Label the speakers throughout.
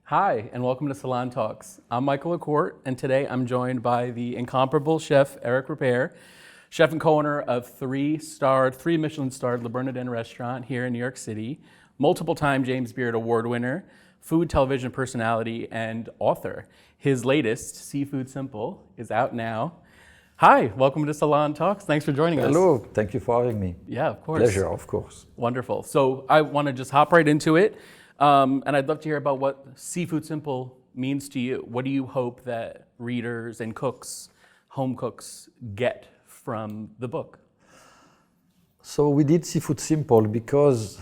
Speaker 1: Hi, and welcome to Salon Talks. I'm Michael LaCourte, and today I'm joined by the incomparable chef Eric Ripert, chef and co-owner of three Michelin-starred Le Bernardin restaurant here in New York City, multiple-time James Beard Award winner, food television personality, and author. His latest, Seafood Simple, is out now. Hi, welcome to Salon Talks. Thanks for joining us.
Speaker 2: Hello, thank you for having me.
Speaker 1: Yeah, of course.
Speaker 2: Pleasure, of course.
Speaker 1: Wonderful. So I want to just hop right into it. And I'd love to hear about what Seafood Simple means to you. What do you hope that readers and cooks, home cooks, get from the book?
Speaker 2: So we did Seafood Simple because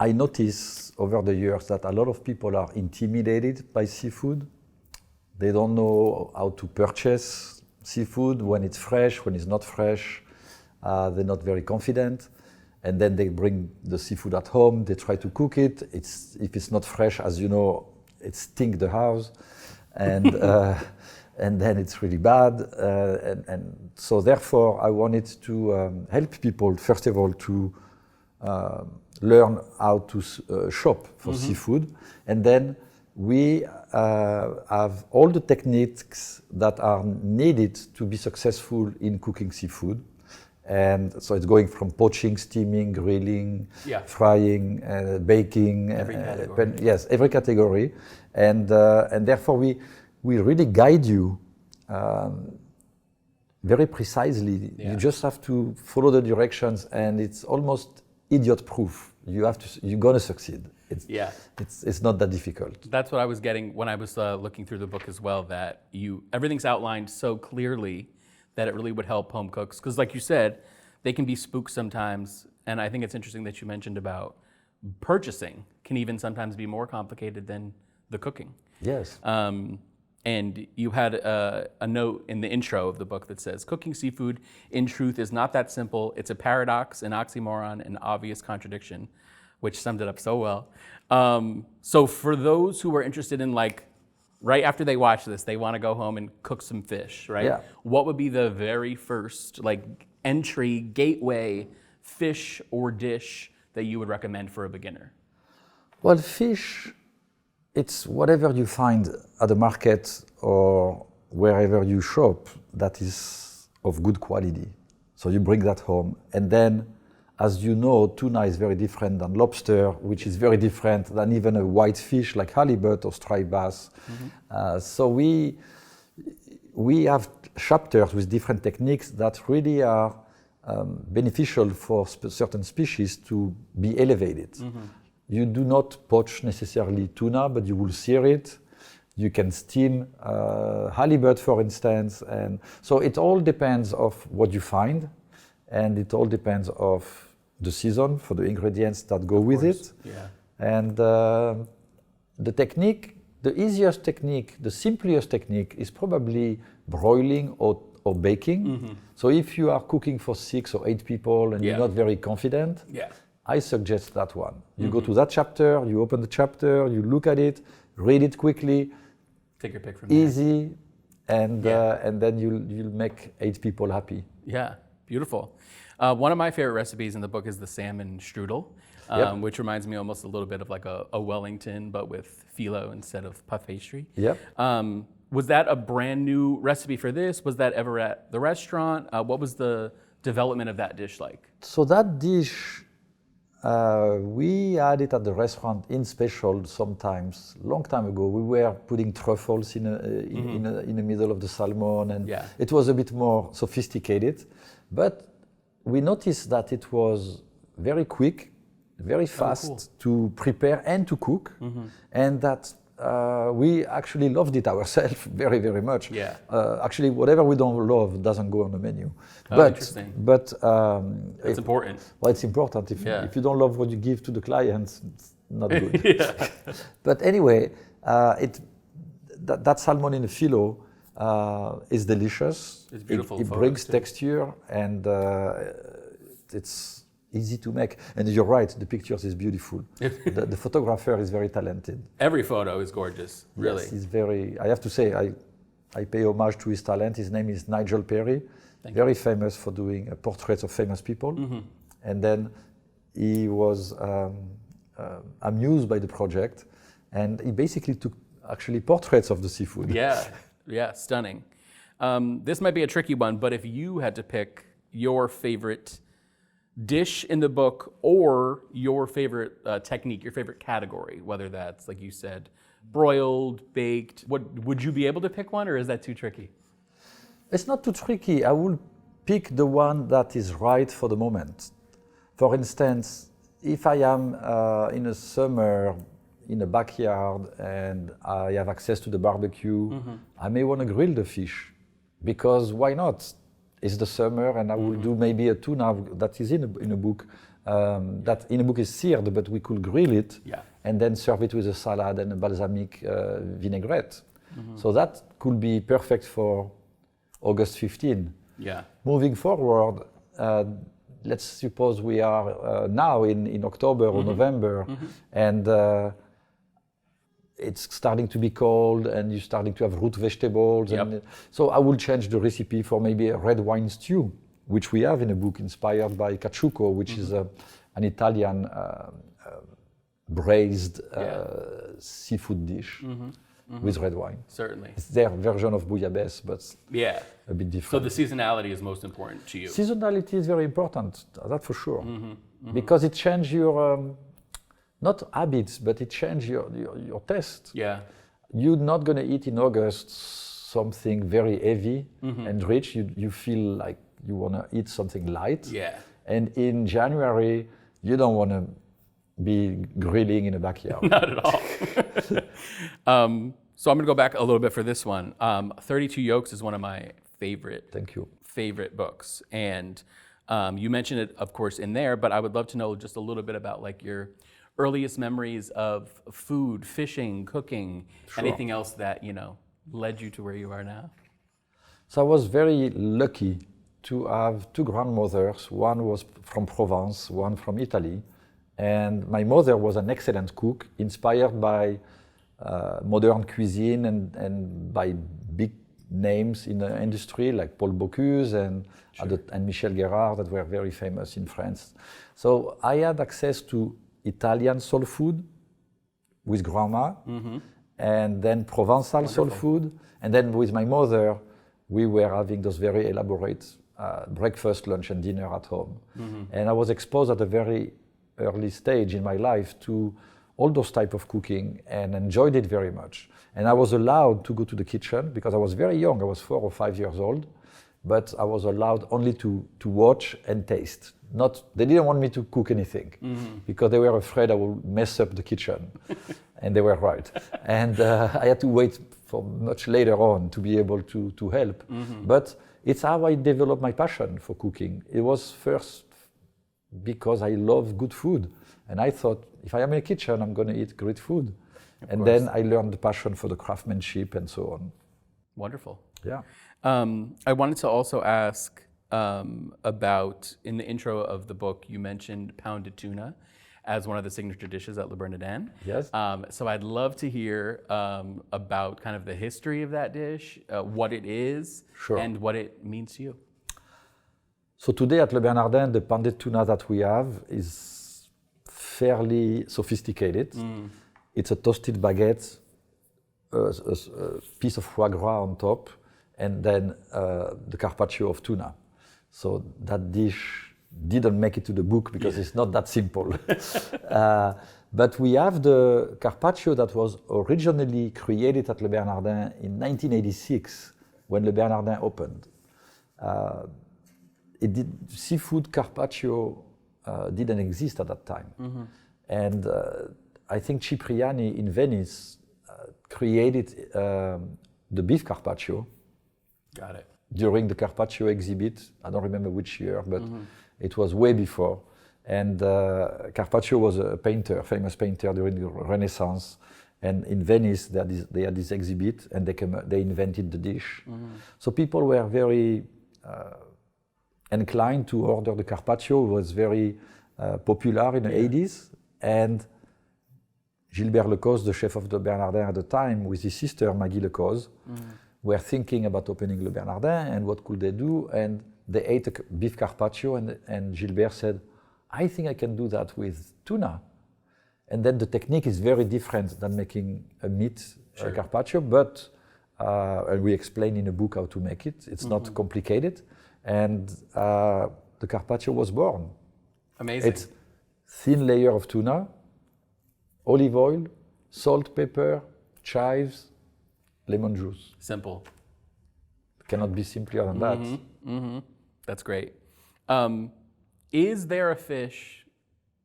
Speaker 2: I noticed over the years that a lot of people are intimidated by seafood. They don't know how to purchase seafood, when it's fresh, when it's not fresh. They're not very confident. And then they bring the seafood at home, they try to cook it. If it's not fresh, as you know, it stinks the house. And, and then it's really bad. And so therefore, I wanted to help people, first of all, to learn how to shop for seafood. And then we have all the techniques that are needed to be successful in cooking seafood. And so it's going from poaching, steaming, grilling, frying, baking.
Speaker 1: Every category.
Speaker 2: Yes, every category. And therefore we really guide you very precisely.
Speaker 1: Yeah.
Speaker 2: You just have to follow the directions, and it's almost idiot-proof. You're gonna succeed. It's not that difficult.
Speaker 1: That's what I was getting when I was looking through the book as well, that everything's outlined so clearly that it really would help home cooks. Because like you said, they can be spooked sometimes. And I think it's interesting that you mentioned about purchasing can even sometimes be more complicated than the cooking.
Speaker 2: Yes.
Speaker 1: And you had a note in the intro of the book that says, cooking seafood, in truth, is not that simple. It's a paradox, an oxymoron, an obvious contradiction, which summed it up so well. So for those who are interested in right after they watch this, they want to go home and cook some fish, right?
Speaker 2: Yeah.
Speaker 1: What would be the very first entry, gateway fish or dish that you would recommend for a beginner?
Speaker 2: Well, fish, it's whatever you find at the market or wherever you shop that is of good quality. So you bring that home. And then, as you know, tuna is very different than lobster, which is very different than even a white fish like halibut or striped bass. So we have chapters with different techniques that really are beneficial for certain species to be elevated. You do not poach necessarily tuna, but you will sear it. You can steam halibut, for instance. And so it all depends of what you find, and it all depends of the season for the ingredients that go with it.
Speaker 1: Yeah.
Speaker 2: And the technique, the easiest technique, the simplest technique is probably broiling or baking. So if you are cooking for 6 or 8 people and you're not very confident, I suggest that one. You go to that chapter, you open the chapter, you look at it, read it quickly.
Speaker 1: Take your pick from there.
Speaker 2: Easy, and then you'll make 8 people happy.
Speaker 1: Yeah, beautiful. One of my favorite recipes in the book is the salmon strudel, which reminds me almost a little bit of like a Wellington, but with phyllo instead of puff pastry.
Speaker 2: Yep.
Speaker 1: Was that a brand new recipe for this? Was that ever at the restaurant? What was the development of that dish like?
Speaker 2: So that dish, we had it at the restaurant in special sometimes. Long time ago, we were putting truffles in the middle of the salmon, and it was a bit more sophisticated. But we noticed that it was very quick, very fast to prepare and to cook, and that we actually loved it ourselves very, very much. Actually, whatever we don't love doesn't go on the menu.
Speaker 1: Interesting.
Speaker 2: But
Speaker 1: it's important.
Speaker 2: Well, it's important. If you don't love what you give to the clients, it's not good. But anyway, that salmon in the phyllo is delicious.
Speaker 1: It's beautiful.
Speaker 2: It brings texture, and it's easy to make. And you're right, the pictures is beautiful. The photographer is very talented.
Speaker 1: Every photo is gorgeous, really.
Speaker 2: Yes, he's very, I have to say, I pay homage to his talent. His name is Nigel Perry, very famous for doing portraits of famous people. And then he was amused by the project And he basically took actually portraits of the seafood.
Speaker 1: Yeah, stunning. This might be a tricky one, but if you had to pick your favorite dish in the book or your favorite technique, your favorite category, whether that's, like you said, broiled, baked, would you be able to pick one, or is that too tricky?
Speaker 2: It's not too tricky. I will pick the one that is right for the moment. For instance, if I am in a summer in a backyard and I have access to the barbecue, I may want to grill the fish, because why not? It's the summer, and I will do maybe a tuna that is in a book. That in a book is seared, but we could grill it and then serve it with a salad and a balsamic vinaigrette. So that could be perfect for August 15.
Speaker 1: Yeah.
Speaker 2: Moving forward, let's suppose we are now in October or November, and it's starting to be cold, and you're starting to have root vegetables. And so I will change the recipe for maybe a red wine stew, which we have in a book inspired by caciucco, which is an Italian braised seafood dish with red wine.
Speaker 1: Certainly.
Speaker 2: It's their version of bouillabaisse, but a bit different.
Speaker 1: So the seasonality is most important to you.
Speaker 2: Seasonality is very important, that's for sure, because it changes your not habits, but it changes your taste.
Speaker 1: Yeah.
Speaker 2: You're not going to eat in August something very heavy and rich. You feel like you want to eat something light.
Speaker 1: Yeah.
Speaker 2: And in January, you don't want to be grilling in a backyard.
Speaker 1: Not at all. So I'm going to go back a little bit for this one. 32 Yolks is one of my favorite books. And you mentioned it, of course, in there, but I would love to know just a little bit about like your earliest memories of food, fishing, cooking, anything else that, led you to where you are now.
Speaker 2: So I was very lucky to have two grandmothers. One was from Provence, one from Italy. And my mother was an excellent cook, inspired by modern cuisine and by big names in the industry like Paul Bocuse and Michel Guérard, that were very famous in France. So I had access to Italian soul food with grandma, and then Provençal soul food. And then with my mother, we were having those very elaborate breakfast, lunch, and dinner at home. And I was exposed at a very early stage in my life to all those type of cooking and enjoyed it very much. And I was allowed to go to the kitchen because I was very young. I was 4 or 5 years old, but I was allowed only to watch and taste. They didn't want me to cook anything because they were afraid I would mess up the kitchen. And they were right. And I had to wait for much later on to be able to help. But it's how I developed my passion for cooking. It was first because I love good food. And I thought, if I am in a kitchen, I'm going to eat great food. And then I learned the passion for the craftsmanship and so on.
Speaker 1: Wonderful.
Speaker 2: Yeah.
Speaker 1: I wanted to also ask about, in the intro of the book, you mentioned pounded tuna as one of the signature dishes at Le Bernardin.
Speaker 2: Yes.
Speaker 1: So I'd love to hear about kind of the history of that dish, what it is, and what it means to you.
Speaker 2: So today at Le Bernardin, the pounded tuna that we have is fairly sophisticated. It's a toasted baguette, a piece of foie gras on top, and then the carpaccio of tuna. So that dish didn't make it to the book because it's not that simple. But we have the carpaccio that was originally created at Le Bernardin in 1986 when Le Bernardin opened. Seafood carpaccio didn't exist at that time. And I think Cipriani in Venice created the beef carpaccio.
Speaker 1: Got it.
Speaker 2: During the carpaccio exhibit. I don't remember which year, but it was way before. And Carpaccio was a painter, famous painter during the Renaissance. And in Venice, they had this exhibit, and they invented the dish. So people were very inclined to order the Carpaccio. It was very popular in the 80s. And Gilbert Lecause, the chef of the Bernardin at the time, with his sister Maggie Lecause, were thinking about opening Le Bernardin and what could they do. And they ate a beef carpaccio, and Gilbert said, I think I can do that with tuna. And then the technique is very different than making a meat
Speaker 1: Sure.
Speaker 2: carpaccio, but and we explain in a book how to make it. It's not complicated. And the carpaccio was born.
Speaker 1: Amazing.
Speaker 2: It's thin layer of tuna, olive oil, salt, pepper, chives, lemon juice.
Speaker 1: Simple.
Speaker 2: Cannot be simpler than that.
Speaker 1: That's great. Is there a fish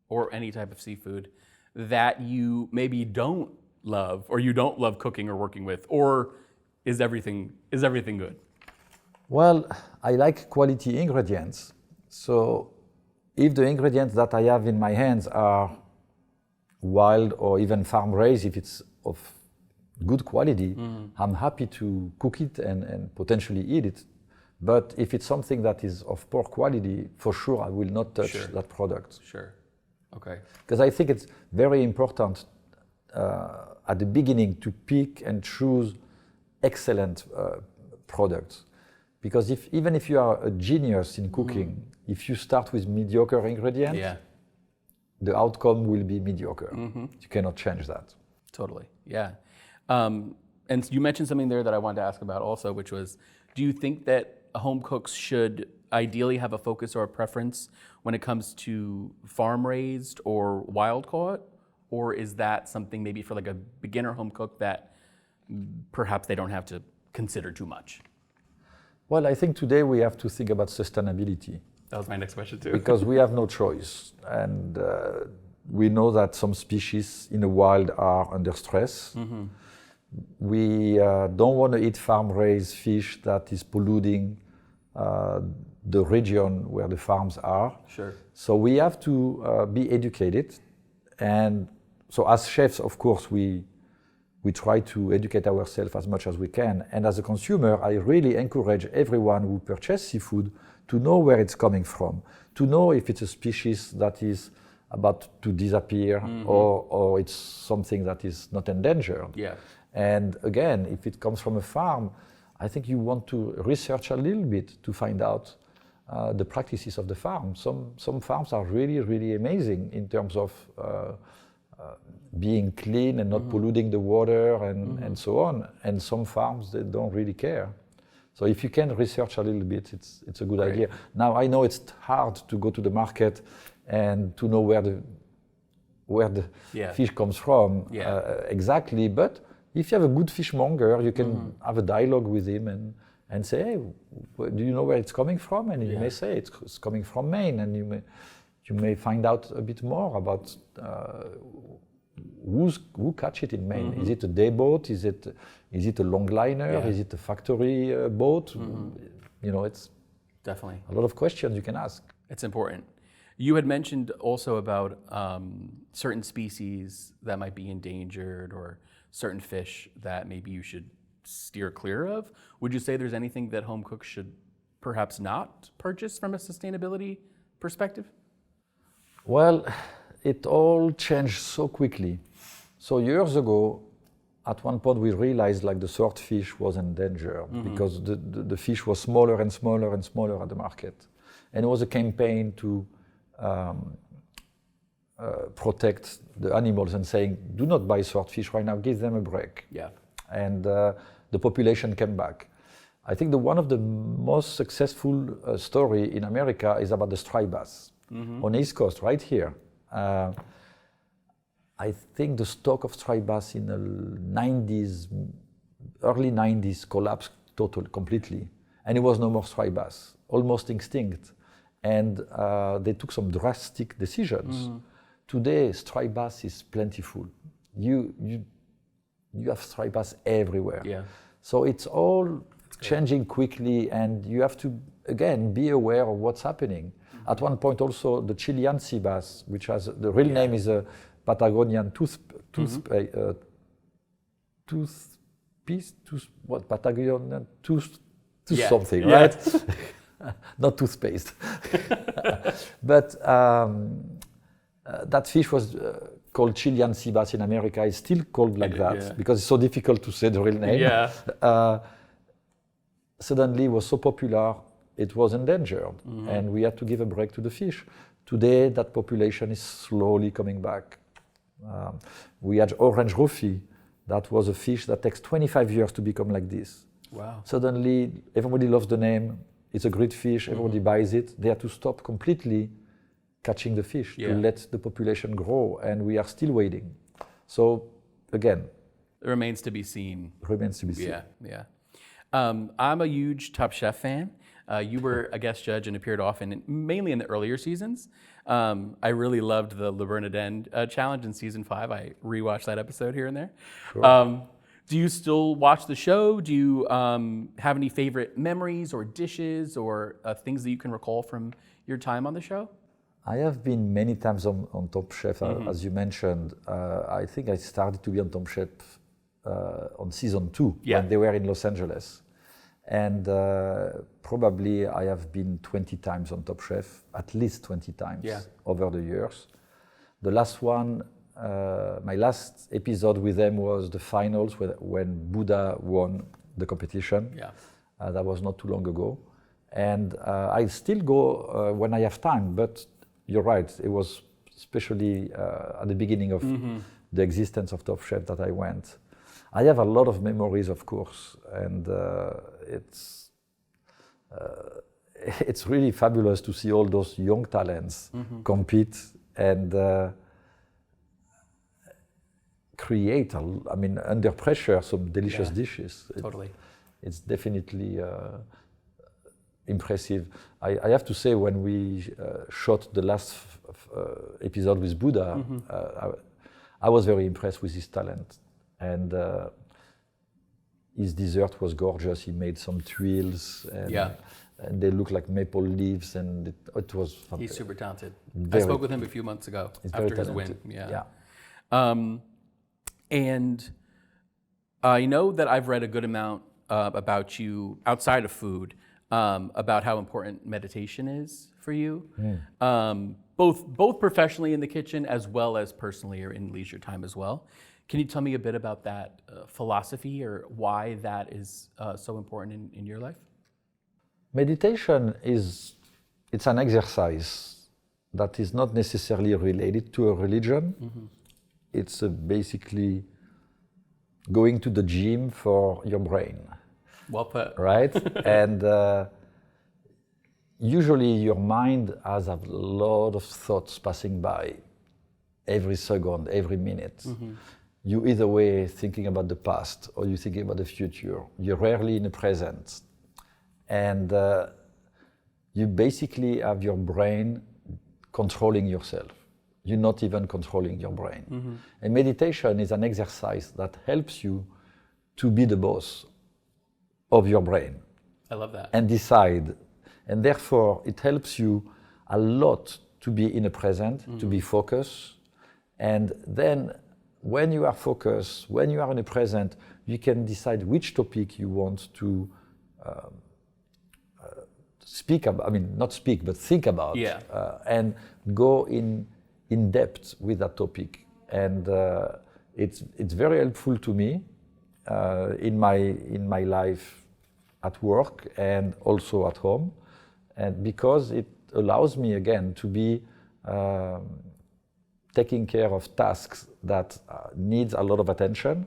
Speaker 1: or any type of seafood that you maybe don't love or you don't love cooking or working with, or is everything good?
Speaker 2: Well, I like quality ingredients. So if the ingredients that I have in my hands are wild or even farm raised, if it's of good quality, I'm happy to cook it and potentially eat it. But if it's something that is of poor quality, for sure I will not touch
Speaker 1: Sure.
Speaker 2: that product.
Speaker 1: Sure. Okay.
Speaker 2: Because I think it's very important at the beginning to pick and choose excellent products. Because even if you are a genius in cooking, if you start with mediocre ingredients,
Speaker 1: Yeah.
Speaker 2: the outcome will be mediocre. You cannot change that.
Speaker 1: Totally. Yeah. And you mentioned something there that I wanted to ask about also, which was, do you think that home cooks should ideally have a focus or a preference when it comes to farm raised or wild caught? Or is that something maybe for like a beginner home cook that perhaps they don't have to consider too much?
Speaker 2: Well, I think today we have to think about sustainability
Speaker 1: That was my next question too.
Speaker 2: because we have no choice. And we know that some species in the wild are under stress. We don't want to eat farm-raised fish that is polluting the region where the farms are.
Speaker 1: Sure.
Speaker 2: So we have to be educated. And so as chefs, of course, we try to educate ourselves as much as we can. And as a consumer, I really encourage everyone who purchases seafood to know where it's coming from, to know if it's a species that is about to disappear or it's something that is not endangered.
Speaker 1: Yeah.
Speaker 2: And again, if it comes from a farm, I think you want to research a little bit to find out the practices of the farm. Some farms are really, really amazing in terms of being clean and not polluting the water and so on. And some farms, they don't really care. So if you can research a little bit, it's a good idea. Now, I know it's hard to go to the market and to know where the fish comes from exactly, but if you have a good fishmonger, you can have a dialogue with him and say, hey, do you know where it's coming from? And he may say it's coming from Maine, and you may find out a bit more about who catch it in Maine. Is it a day boat? Is it a longliner? Is it a factory boat? You know, it's
Speaker 1: Definitely.
Speaker 2: a lot of questions you can ask.
Speaker 1: It's important. You had mentioned also about certain species that might be endangered or certain fish that maybe you should steer clear of. Would you say there's anything that home cooks should perhaps not purchase from a sustainability perspective?
Speaker 2: Well, it all changed so quickly. So years ago, at one point we realized like the swordfish was endangered because the fish was smaller and smaller and smaller at the market. And it was a campaign to protect the animals and saying, do not buy swordfish right now, give them a break.
Speaker 1: Yeah.
Speaker 2: And the population came back. I think one of the most successful story in America is about the striped bass on the East Coast, right here. I think the stock of striped bass in the 90s, early 90s collapsed completely. And it was no more striped bass, almost extinct. And they took some drastic decisions. Today, striped bass is plentiful. You have striped bass everywhere.
Speaker 1: Yeah.
Speaker 2: So it's all changing quickly, and you have to, again, be aware of what's happening. At one point also, the Chilean sea bass, which has, the real name is a Patagonian Patagonian something, right? Not toothpaste. But that fish was called Chilean sea bass in America. It's still called like that because it's so difficult to say the real name.
Speaker 1: Yeah.
Speaker 2: Suddenly it was so popular, it was endangered, and we had to give a break to the fish. Today, that population is slowly coming back. We had orange roofie. That was a fish that takes 25 years to become like this.
Speaker 1: Wow.
Speaker 2: Suddenly, everybody loves the name. It's a great fish. Everybody buys it. They had to stop completely catching the fish to let the population grow, and we are still waiting. So again,
Speaker 1: it remains to be seen.
Speaker 2: Remains to be seen.
Speaker 1: Yeah. I'm a huge Top Chef fan. You were a guest judge and appeared often, mainly in the earlier seasons. I really loved the Bernardin challenge in season 5. I rewatched that episode here and there.
Speaker 2: Sure.
Speaker 1: Do you still watch the show? Do you have any favorite memories or dishes or things that you can recall from your time on the show?
Speaker 2: I have been many times on Top Chef, as you mentioned. I think I started to be on Top Chef on season 2 when they were in Los Angeles. And probably I have been 20 times on Top Chef, at least 20 times over the years. The last one, my last episode with them was the finals when Buddha won the competition. That was not too long ago. And I still go when I have time, but you're right, it was especially at the beginning of the existence of Top Chef that I went. I have a lot of memories, of course, and it's really fabulous to see all those young talents compete and create, under pressure, some delicious dishes.
Speaker 1: Totally.
Speaker 2: It's definitely impressive. I have to say, when we shot the last episode with Buddha, I was very impressed with his talent. And his dessert was gorgeous. He made some tuiles, and they look like maple leaves, and it was fantastic.
Speaker 1: He's super talented. I spoke with him a few months ago after his win. And I know that I've read a good amount about you outside of food, about how important meditation is for you, both professionally in the kitchen as well as personally or in leisure time as well. Can you tell me a bit about that philosophy or why that is so important in your life?
Speaker 2: Meditation it's an exercise that is not necessarily related to a religion. It's basically going to the gym for your brain.
Speaker 1: Well put.
Speaker 2: Right? And usually your mind has a lot of thoughts passing by every second, every minute. You either way thinking about the past or you're thinking about the future. You're rarely in the present. And you basically have your brain controlling yourself. You're not even controlling your brain. And meditation is an exercise that helps you to be the boss of your brain.
Speaker 1: I love that.
Speaker 2: And decide. And therefore, it helps you a lot to be in the present, to be focused. And then when you are focused, when you are in the present, you can decide which topic you want to speak about, not speak, but think about. And go in depth with that topic. And it's very helpful to me in my life at work and also at home. And because it allows me again to be taking care of tasks that needs a lot of attention,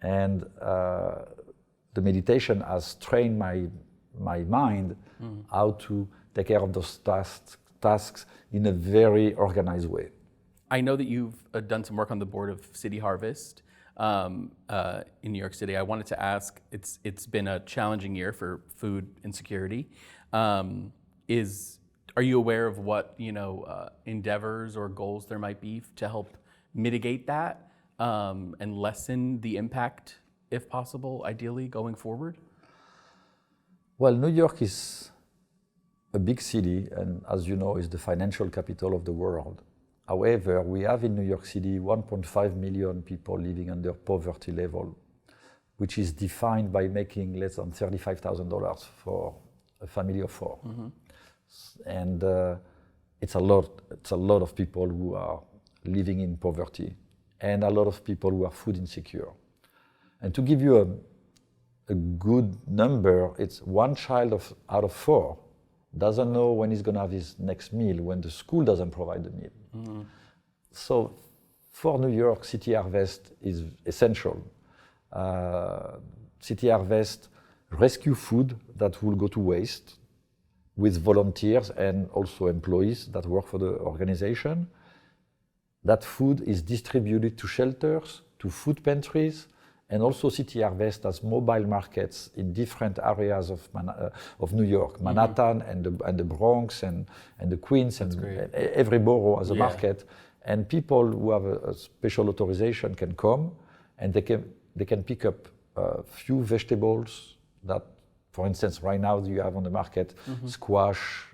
Speaker 2: and the meditation has trained my mind how to take care of those tasks in a very organized way.
Speaker 1: I know that you've done some work on the board of City Harvest in New York City. I wanted to ask, it's been a challenging year for food insecurity. Are you aware of what endeavors or goals there might be to help mitigate that and lessen the impact, if possible, ideally going forward?
Speaker 2: Well, New York is a big city, and as you know, is the financial capital of the world. However, we have in New York City 1.5 million people living under poverty level, which is defined by making less than $35,000 for a family of 4. And it's a lot of people who are living in poverty, and a lot of people who are food insecure. And to give you a good number, it's one child out of 4 doesn't know when he's going to have his next meal, when the school doesn't provide the meal. So For New York, City Harvest is essential. City Harvest rescue food that will go to waste with volunteers and also employees that work for the organization. That food is distributed to shelters, to food pantries, and also City Harvest has mobile markets in different areas of New York, Manhattan and the Bronx and the Queens, and every borough has a market. And people who have a special authorization can come, and they can pick up a few vegetables that, for instance, right now you have on the market squash,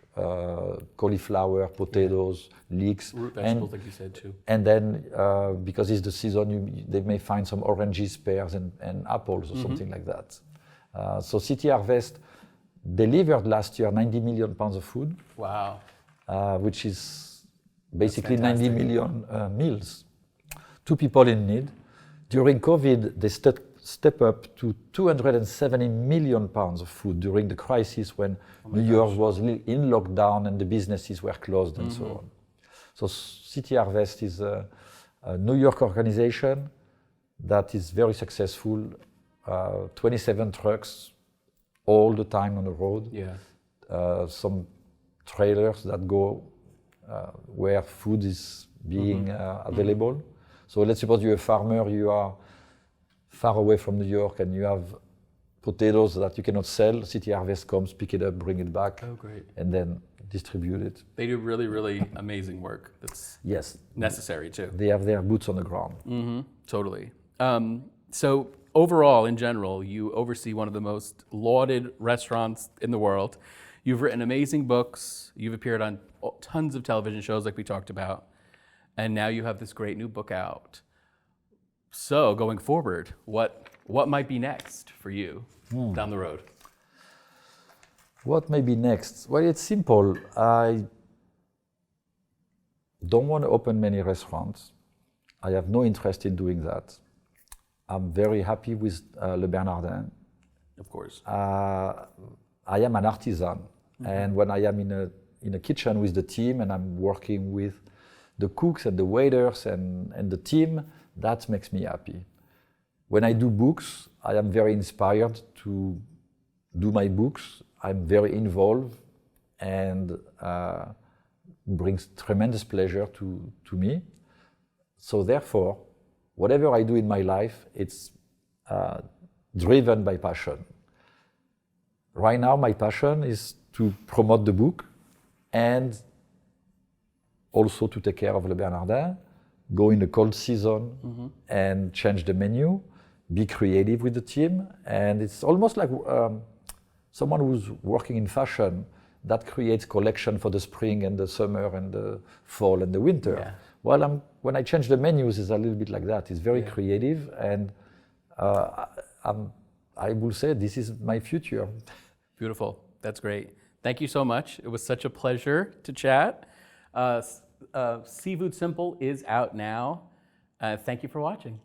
Speaker 2: cauliflower, potatoes, leeks.
Speaker 1: Root vegetables, like you said, too.
Speaker 2: And then, because it's the season, they may find some oranges, pears, and apples or something like that. So City Harvest delivered last year 90 million pounds of food.
Speaker 1: Wow.
Speaker 2: Which is basically 90 million meals to people in need. During COVID, they step up to 270 million pounds of food during the crisis when New York was in lockdown and the businesses were closed and so on. So City Harvest is a New York organization that is very successful. 27 trucks all the time on the road. Some trailers that go where food is being available. So let's suppose you're a farmer, you are far away from New York and you have potatoes that you cannot sell. City Harvest comes, pick it up, bring it back, and then distribute it.
Speaker 1: They do really, really amazing work. That's necessary too.
Speaker 2: They have their boots on the ground.
Speaker 1: Totally. So overall, in general, you oversee one of the most lauded restaurants in the world. You've written amazing books. You've appeared on tons of television shows like we talked about. And now you have this great new book out. So going forward, what might be next for you down the road?
Speaker 2: What may be next? Well, it's simple. I don't want to open many restaurants. I have no interest in doing that. I'm very happy with Le Bernardin.
Speaker 1: Of course.
Speaker 2: I am an artisan, and when I am in a kitchen with the team and I'm working with the cooks and the waiters and the team, that makes me happy. When I do books, I am very inspired to do my books. I'm very involved and brings tremendous pleasure to me. So therefore, whatever I do in my life, it's driven by passion. Right now, my passion is to promote the book and also to take care of Le Bernardin, go in the cold season and change the menu, be creative with the team. And it's almost like someone who's working in fashion that creates collection for the spring and the summer and the fall and the winter. Well, when I change the menus, it's a little bit like that. It's very creative, and I will say this is my future.
Speaker 1: Beautiful. That's great. Thank you so much. It was such a pleasure to chat. Seafood Simple is out now. Thank you for watching.